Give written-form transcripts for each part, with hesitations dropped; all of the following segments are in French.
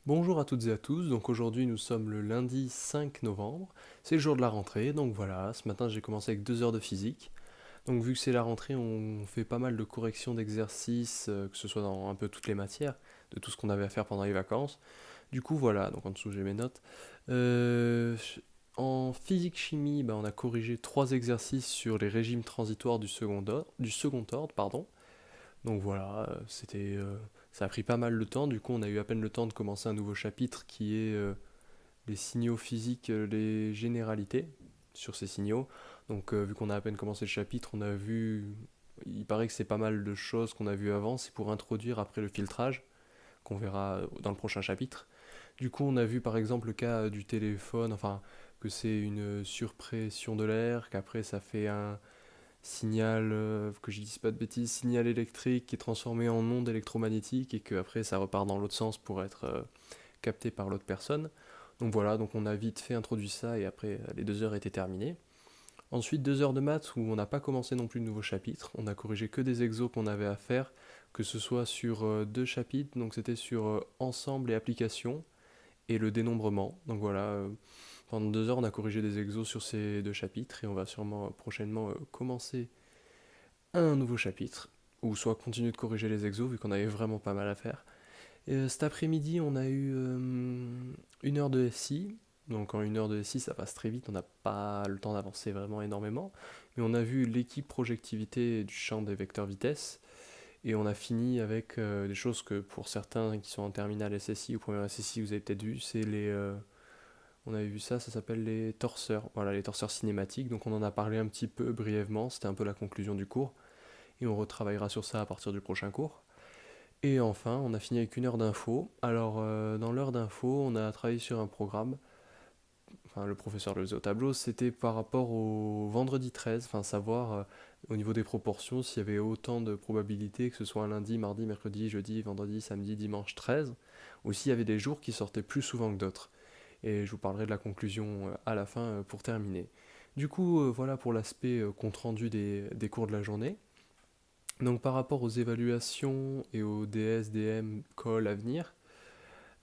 Bonjour à toutes et à tous, donc aujourd'hui nous sommes le lundi 5 novembre, c'est le jour de la rentrée, donc voilà, ce matin j'ai commencé avec 2 heures de physique. Donc vu que c'est la rentrée, on fait pas mal de corrections d'exercices, que ce soit dans un peu toutes les matières, de tout ce qu'on avait à faire pendant les vacances. Du coup voilà, donc en dessous j'ai mes notes. Euh, En physique-chimie, bah, on a corrigé 3 exercices sur les régimes transitoires du second ordre, pardon. Donc voilà, ça a pris pas mal de temps. Du coup, on a eu à peine le temps de commencer un nouveau chapitre qui est les signaux physiques, les généralités sur ces signaux. Donc, vu qu'on a à peine commencé le chapitre, on a vu. Il paraît que c'est pas mal de choses qu'on a vues avant. C'est pour introduire après le filtrage, qu'on verra dans le prochain chapitre. Du coup, on a vu par exemple le cas du téléphone, enfin, que c'est une surpression de l'air, qu'après ça fait un signal, que je dise pas de bêtises, signal électrique qui est transformé en onde électromagnétique et que après ça repart dans l'autre sens pour être capté par l'autre personne. Donc voilà, donc on a vite fait introduit ça et après les 2 heures étaient terminées. Ensuite 2 heures de maths où on n'a pas commencé non plus de nouveau chapitre, on a corrigé que des exos qu'on avait à faire, que ce soit sur 2 chapitres, donc c'était sur ensemble et application et le dénombrement. Donc voilà, pendant 2 heures on a corrigé des exos sur ces 2 chapitres et on va sûrement prochainement commencer un nouveau chapitre, ou soit continuer de corriger les exos vu qu'on avait vraiment pas mal à faire. Et, cet après-midi, on a eu 1 heure de SI. Donc en 1 heure de SI, ça passe très vite, on n'a pas le temps d'avancer vraiment énormément. Mais on a vu l'équipe projectivité du champ des vecteurs vitesse. Et on a fini avec des choses que pour certains qui sont en terminale SSI ou première SSI, vous avez peut-être vu, c'est on avait vu ça, ça s'appelle les torseurs. Voilà, les torseurs cinématiques. Donc on en a parlé un petit peu brièvement, c'était un peu la conclusion du cours et on retravaillera sur ça à partir du prochain cours. Et enfin, on a fini avec 1 heure d'info. Alors, dans l'heure d'info, on a travaillé sur un programme, enfin, le professeur le faisait au tableau, c'était par rapport au vendredi 13, enfin, savoir au niveau des proportions s'il y avait autant de probabilités que ce soit un lundi, mardi, mercredi, jeudi, vendredi, samedi, dimanche 13, ou s'il y avait des jours qui sortaient plus souvent que d'autres. Et je vous parlerai de la conclusion à la fin pour terminer. Du coup, voilà pour l'aspect compte rendu des cours de la journée. Donc par rapport aux évaluations et aux DS, DM, call à venir,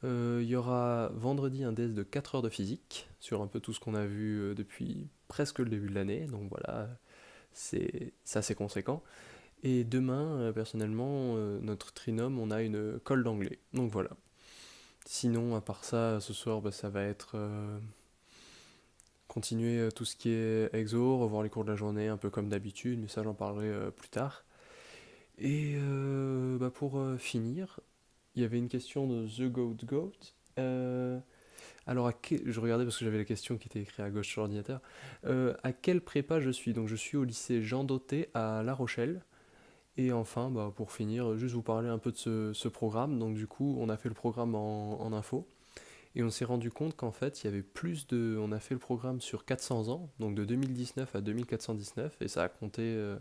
il y aura vendredi un DS de 4 heures de physique sur un peu tout ce qu'on a vu depuis presque le début de l'année. Donc voilà, c'est assez conséquent. Et demain, personnellement, notre trinôme, on a une colle d'anglais. Donc voilà. Sinon, à part ça, ce soir, bah, ça va être continuer tout ce qui est exo, revoir les cours de la journée, un peu comme d'habitude, mais ça j'en parlerai plus tard. Et bah, pour finir, il y avait une question de The Goat Goat. Euh, alors, je regardais parce que j'avais la question qui était écrite à gauche sur l'ordinateur. À quelle prépa je suis? Donc, je suis au lycée Jean Dauté à La Rochelle. Et enfin, bah, pour finir, juste vous parler un peu de ce programme. Donc, du coup, on a fait le programme en info. Et on s'est rendu compte qu'en fait, il y avait plus de. On a fait le programme sur 400 ans, donc de 2019 à 2419. Et ça a compté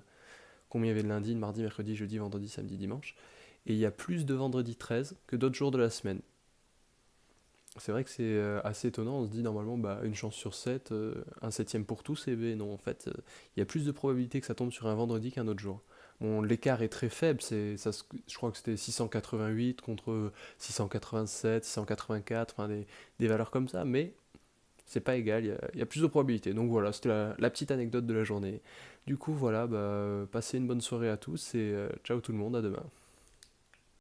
combien il y avait de lundi, de mardi, mercredi, jeudi, vendredi, samedi, dimanche. Et il y a plus de vendredi 13 que d'autres jours de la semaine. C'est vrai que c'est assez étonnant, on se dit normalement bah, une chance sur 7, un septième pour tous, et ben non, en fait, il y a plus de probabilité que ça tombe sur un vendredi qu'un autre jour. Bon, l'écart est très faible, je crois que c'était 688 contre 687, 684, enfin des valeurs comme ça, mais c'est pas égal, il y a plus de probabilités. Donc voilà, c'était la petite anecdote de la journée. Du coup, voilà, bah, passez une bonne soirée à tous et ciao tout le monde, à demain.